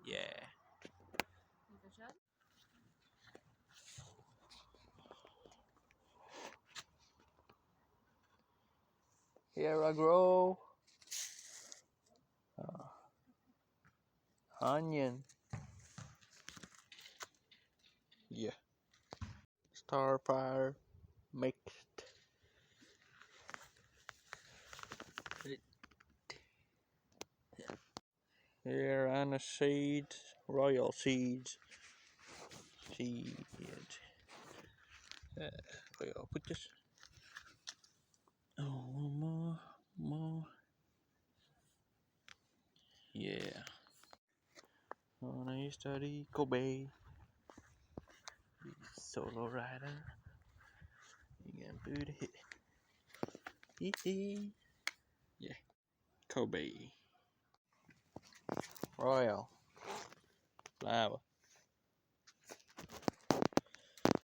Yeah. Here I grow onion. Yeah. Starfire mixed. Here and seeds, royal seeds. Seeds. I'll put this. Oh, more. Yeah. On a study Kobe. Solo rider. You can put it. Hee. Yeah. Kobe. Royal. Flower.